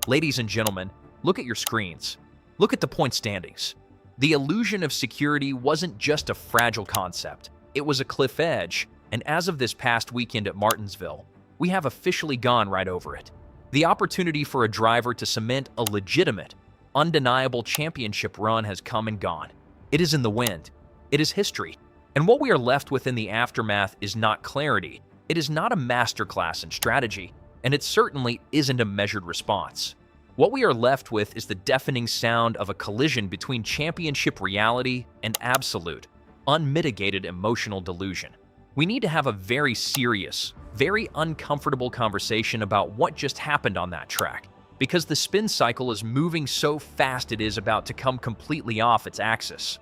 Ladies and gentlemen, look at your screens. Look at the point standings. The illusion of security wasn't just a fragile concept. It was a cliff edge, and as of this past weekend at Martinsville, we have officially gone right over it. The opportunity for a driver to cement a legitimate, undeniable championship run has come and gone. It is in the wind. It is history. And what we are left with in the aftermath is not clarity. It is not a masterclass in strategy, and it certainly isn't a measured response. What we are left with is the deafening sound of a collision between championship reality and absolute, unmitigated emotional delusion. We need to have a very serious, very uncomfortable conversation about what just happened on that track, because the spin cycle is moving so fast it is about to come completely off its axis.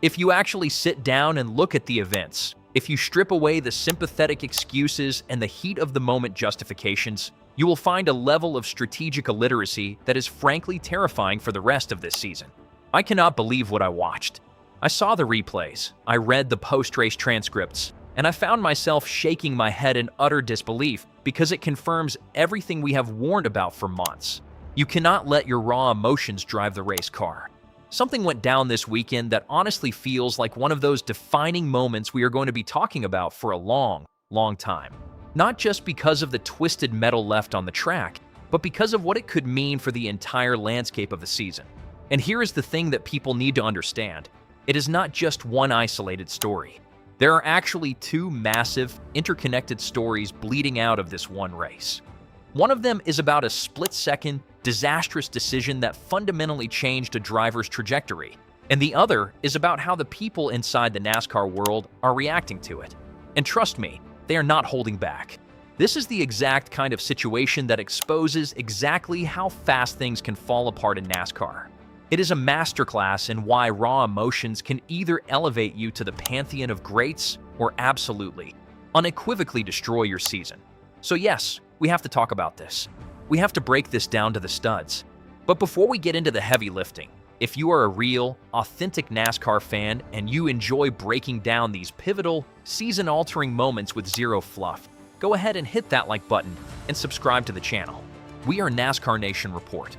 If you actually sit down and look at the events, if you strip away the sympathetic excuses and the heat of the moment justifications, you will find a level of strategic illiteracy that is frankly terrifying for the rest of this season. I cannot believe what I watched. I saw the replays, I read the post-race transcripts, and I found myself shaking my head in utter disbelief because it confirms everything we have warned about for months. You cannot let your raw emotions drive the race car. Something went down this weekend that honestly feels like one of those defining moments we are going to be talking about for a long, long time. Not just because of the twisted metal left on the track, but because of what it could mean for the entire landscape of the season. And here is the thing that people need to understand. It is not just one isolated story. There are actually two massive, interconnected stories bleeding out of this one race. One of them is about a split-second, disastrous decision that fundamentally changed a driver's trajectory, and the other is about how the people inside the NASCAR world are reacting to it. And trust me, they are not holding back. This is the exact kind of situation that exposes exactly how fast things can fall apart in NASCAR. It is a masterclass in why raw emotions can either elevate you to the pantheon of greats or absolutely, unequivocally destroy your season. So yes, we have to talk about this. We have to break this down to the studs. But before we get into the heavy lifting, if you are a real, authentic NASCAR fan and you enjoy breaking down these pivotal, season-altering moments with zero fluff, go ahead and hit that like button and subscribe to the channel. We are NASCAR Nation Report.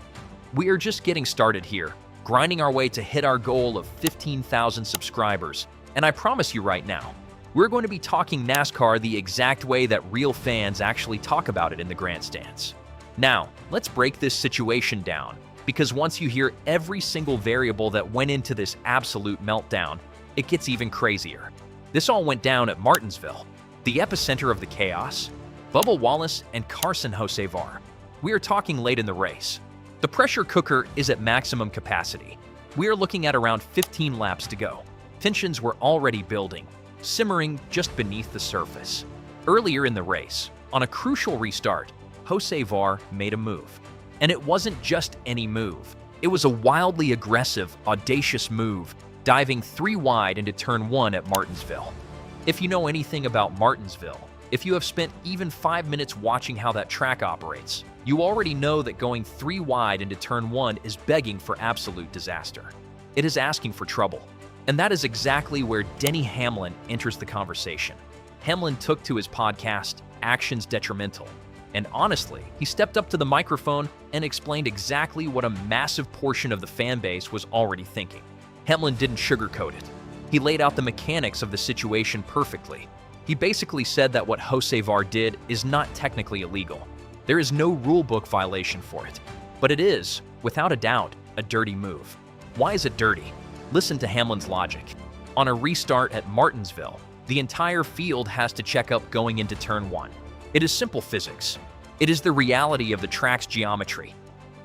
We are just getting started here, grinding our way to hit our goal of 15,000 subscribers. And I promise you right now, we're going to be talking NASCAR the exact way that real fans actually talk about it in the grandstands. Now, let's break this situation down, because once you hear every single variable that went into this absolute meltdown, it gets even crazier. This all went down at Martinsville, the epicenter of the chaos. Bubba Wallace and Carson Hocevar. We are talking late in the race. The pressure cooker is at maximum capacity. We are looking at around 15 laps to go. Tensions were already building, simmering just beneath the surface. Earlier in the race, on a crucial restart, Hocevar made a move. And it wasn't just any move. It was a wildly aggressive, audacious move, diving 3 wide into turn 1 at Martinsville. If you know anything about Martinsville, if you have spent even 5 minutes watching how that track operates, you already know that going 3 wide into turn 1 is begging for absolute disaster. It is asking for trouble. And that is exactly where Denny Hamlin enters the conversation. Hamlin took to his podcast, Actions Detrimental. And honestly, he stepped up to the microphone and explained exactly what a massive portion of the fan base was already thinking. Hamlin didn't sugarcoat it. He laid out the mechanics of the situation perfectly. He basically said that what Hocevar did is not technically illegal. There is no rulebook violation for it. But it is, without a doubt, a dirty move. Why is it dirty? Listen to Hamlin's logic. On a restart at Martinsville, the entire field has to check up going into turn 1. It is simple physics. It is the reality of the track's geometry.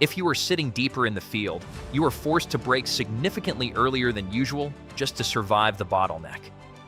If you are sitting deeper in the field, you are forced to brake significantly earlier than usual just to survive the bottleneck.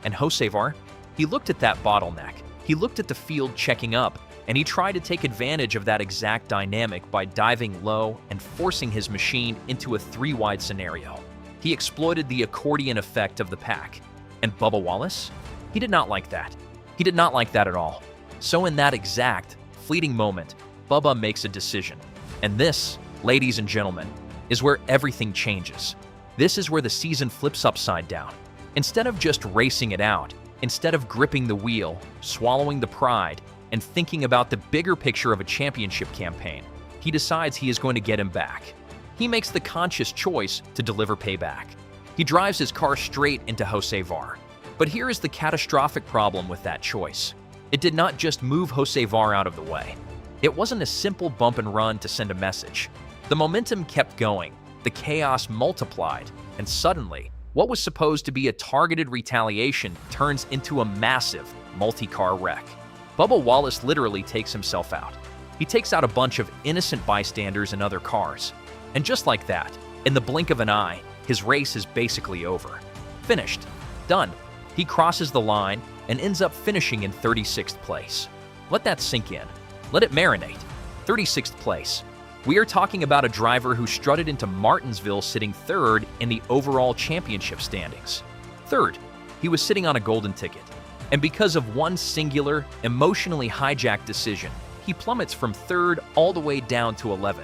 And Hocevar, he looked at that bottleneck. He looked at the field checking up, and he tried to take advantage of that exact dynamic by diving low and forcing his machine into a 3-wide scenario. He exploited the accordion effect of the pack. And Bubba Wallace? He did not like that. He did not like that at all. So in that exact, fleeting moment, Bubba makes a decision. And this, ladies and gentlemen, is where everything changes. This is where the season flips upside down. Instead of just racing it out, instead of gripping the wheel, swallowing the pride, and thinking about the bigger picture of a championship campaign, he decides he is going to get him back. He makes the conscious choice to deliver payback. He drives his car straight into Hocevar. But here is the catastrophic problem with that choice. It did not just move Hocevar out of the way. It wasn't a simple bump and run to send a message. The momentum kept going, the chaos multiplied, and suddenly, what was supposed to be a targeted retaliation turns into a massive multi-car wreck. Bubba Wallace literally takes himself out. He takes out a bunch of innocent bystanders and other cars. And just like that, in the blink of an eye, his race is basically over. Finished. Done. He crosses the line and ends up finishing in 36th place. Let that sink in. Let it marinate. 36th place. We are talking about a driver who strutted into Martinsville sitting third in the overall championship standings. Third, he was sitting on a golden ticket. And because of one singular, emotionally hijacked decision, he plummets from third all the way down to 11th.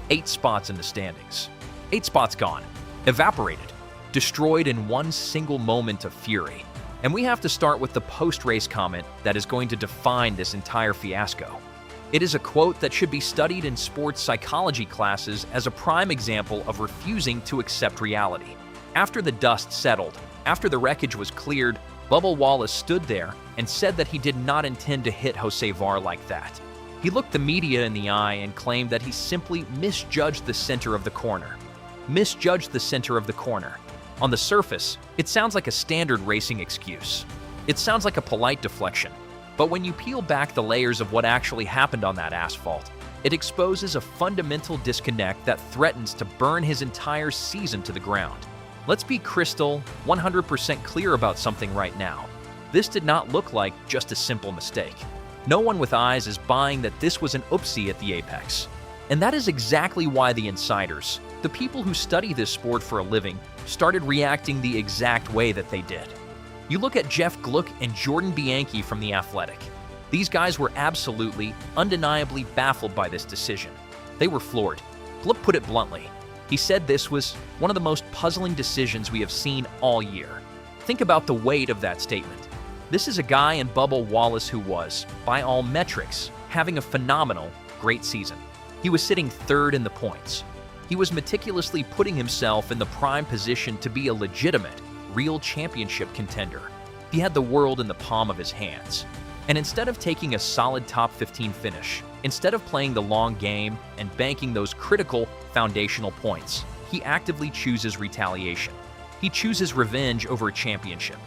8 spots in the standings. 8 spots gone. Evaporated. Destroyed in one single moment of fury. And we have to start with the post-race comment that is going to define this entire fiasco. It is a quote that should be studied in sports psychology classes as a prime example of refusing to accept reality. After the dust settled, after the wreckage was cleared, Bubba Wallace stood there and said that he did not intend to hit Hocevar like that. He looked the media in the eye and claimed that he simply misjudged the center of the corner. Misjudged the center of the corner. On the surface, it sounds like a standard racing excuse. It sounds like a polite deflection. But when you peel back the layers of what actually happened on that asphalt, it exposes a fundamental disconnect that threatens to burn his entire season to the ground. Let's be crystal 100% clear about something right now. This did not look like just a simple mistake. No one with eyes is buying that this was an oopsie at the apex. And that is exactly why the insiders, the people who study this sport for a living, started reacting the exact way that they did. You look at Jeff Gluck and Jordan Bianchi from The Athletic. These guys were absolutely, undeniably baffled by this decision. They were floored. Gluck put it bluntly. He said this was one of the most puzzling decisions we have seen all year. Think about the weight of that statement. This is a guy in Bubba Wallace who was, by all metrics, having a phenomenal, great season. He was sitting third in the points. He was meticulously putting himself in the prime position to be a legitimate, real championship contender. He had the world in the palm of his hands. And instead of taking a solid top 15 finish, instead of playing the long game and banking those critical foundational points, he actively chooses retaliation. He chooses revenge over a championship.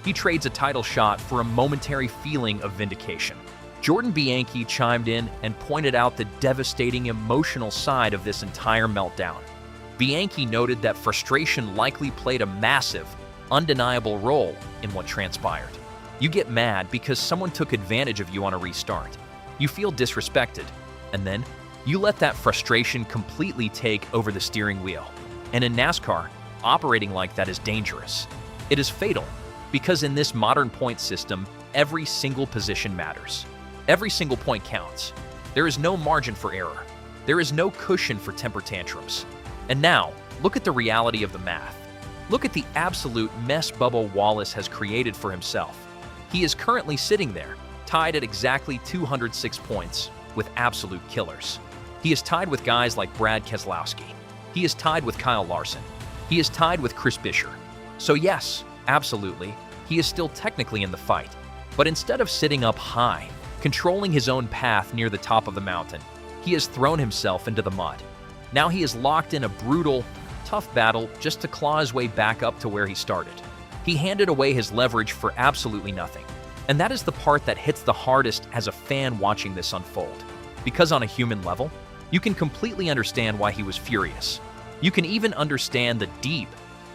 He trades a title shot for a momentary feeling of vindication. Jordan Bianchi chimed in and pointed out the devastating emotional side of this entire meltdown. Bianchi noted that frustration likely played a massive, undeniable role in what transpired. You get mad because someone took advantage of you on a restart. You feel disrespected, and then you let that frustration completely take over the steering wheel. And in NASCAR, operating like that is dangerous. It is fatal, because in this modern point system, every single position matters. Every single point counts. There is no margin for error. There is no cushion for temper tantrums. And now, look at the reality of the math. Look at the absolute mess Bubba Wallace has created for himself. He is currently sitting there, tied at exactly 206 points, with absolute killers. He is tied with guys like Brad Keselowski. He is tied with Kyle Larson. He is tied with Chris Buescher. So yes, absolutely, he is still technically in the fight. But instead of sitting up high, controlling his own path near the top of the mountain, he has thrown himself into the mud. Now he is locked in a brutal, tough battle just to claw his way back up to where he started. He handed away his leverage for absolutely nothing. And that is the part that hits the hardest as a fan watching this unfold. Because on a human level, you can completely understand why he was furious. You can even understand the deep,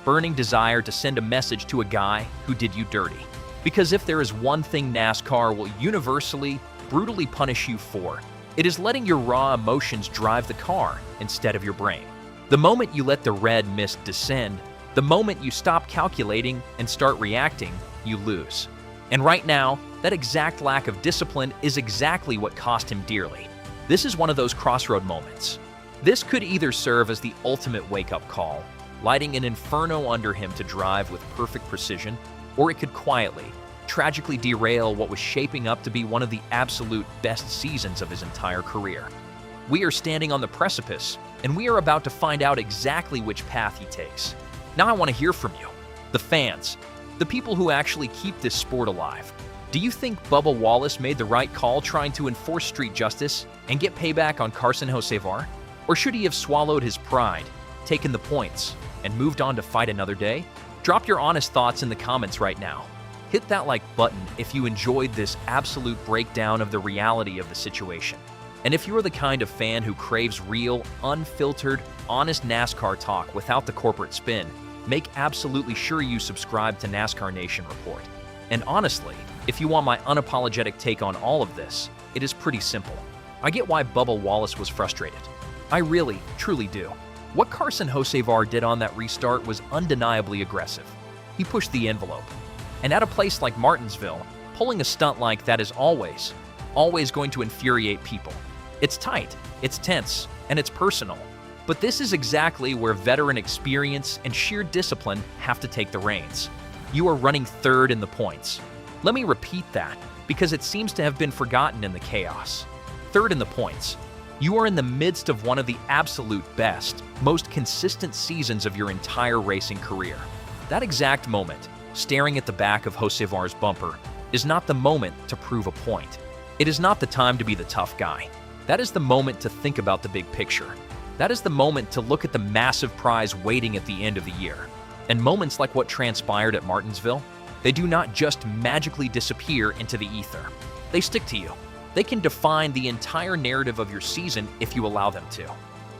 burning desire to send a message to a guy who did you dirty. Because if there is one thing NASCAR will universally, brutally punish you for, it is letting your raw emotions drive the car instead of your brain. The moment you let the red mist descend, the moment you stop calculating and start reacting, you lose. And right now, that exact lack of discipline is exactly what cost him dearly. This is one of those crossroad moments. This could either serve as the ultimate wake-up call, lighting an inferno under him to drive with perfect precision, or it could quietly, tragically derail what was shaping up to be one of the absolute best seasons of his entire career. We are standing on the precipice, and we are about to find out exactly which path he takes. Now I want to hear from you, the fans, the people who actually keep this sport alive. Do you think Bubba Wallace made the right call trying to enforce street justice and get payback on Carson Hocevar? Or should he have swallowed his pride, taken the points, and moved on to fight another day? Drop your honest thoughts in the comments right now. Hit that like button if you enjoyed this absolute breakdown of the reality of the situation. And if you're the kind of fan who craves real, unfiltered, honest NASCAR talk without the corporate spin, make absolutely sure you subscribe to NASCAR Nation Report. And honestly, if you want my unapologetic take on all of this, it is pretty simple. I get why Bubba Wallace was frustrated. I really, truly do. What Carson Hocevar did on that restart was undeniably aggressive. He pushed the envelope. And at a place like Martinsville, pulling a stunt like that is always going to infuriate people. It's tight, it's tense, and it's personal. But this is exactly where veteran experience and sheer discipline have to take the reins. You are running third in the points. Let me repeat that, because it seems to have been forgotten in the chaos. Third in the points. You are in the midst of one of the absolute best, most consistent seasons of your entire racing career. That exact moment, staring at the back of Hocevar's bumper, is not the moment to prove a point. It is not the time to be the tough guy. That is the moment to think about the big picture. That is the moment to look at the massive prize waiting at the end of the year. And moments like what transpired at Martinsville, they do not just magically disappear into the ether. They stick to you. They can define the entire narrative of your season if you allow them to.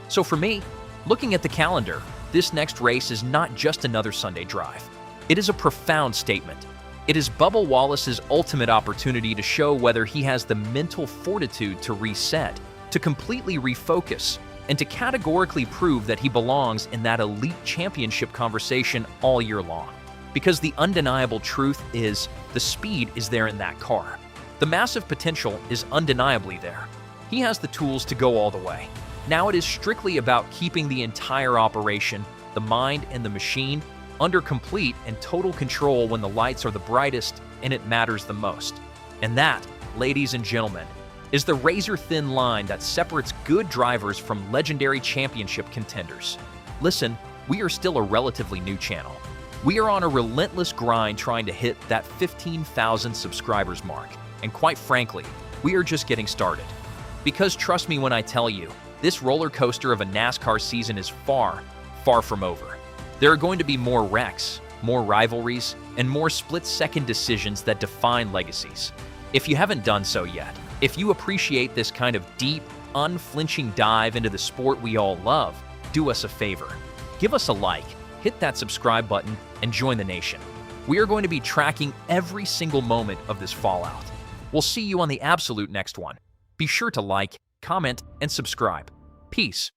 So for me, looking at the calendar, this next race is not just another Sunday drive. It is a profound statement. It is Bubba Wallace's ultimate opportunity to show whether he has the mental fortitude to reset, to completely refocus, and to categorically prove that he belongs in that elite championship conversation all year long. Because the undeniable truth is, the speed is there in that car. The massive potential is undeniably there. He has the tools to go all the way. Now it is strictly about keeping the entire operation, the mind and the machine, under complete and total control when the lights are the brightest and it matters the most. And that, ladies and gentlemen, is the razor-thin line that separates good drivers from legendary championship contenders. Listen, we are still a relatively new channel. We are on a relentless grind trying to hit that 15,000 subscribers mark. And quite frankly, we are just getting started. Because trust me when I tell you, this roller coaster of a NASCAR season is far, far from over. There are going to be more wrecks, more rivalries, and more split-second decisions that define legacies. If you haven't done so yet, if you appreciate this kind of deep, unflinching dive into the sport we all love, do us a favor. Give us a like, hit that subscribe button, and join the nation. We are going to be tracking every single moment of this fallout. We'll see you on the absolute next one. Be sure to like, comment, and subscribe. Peace.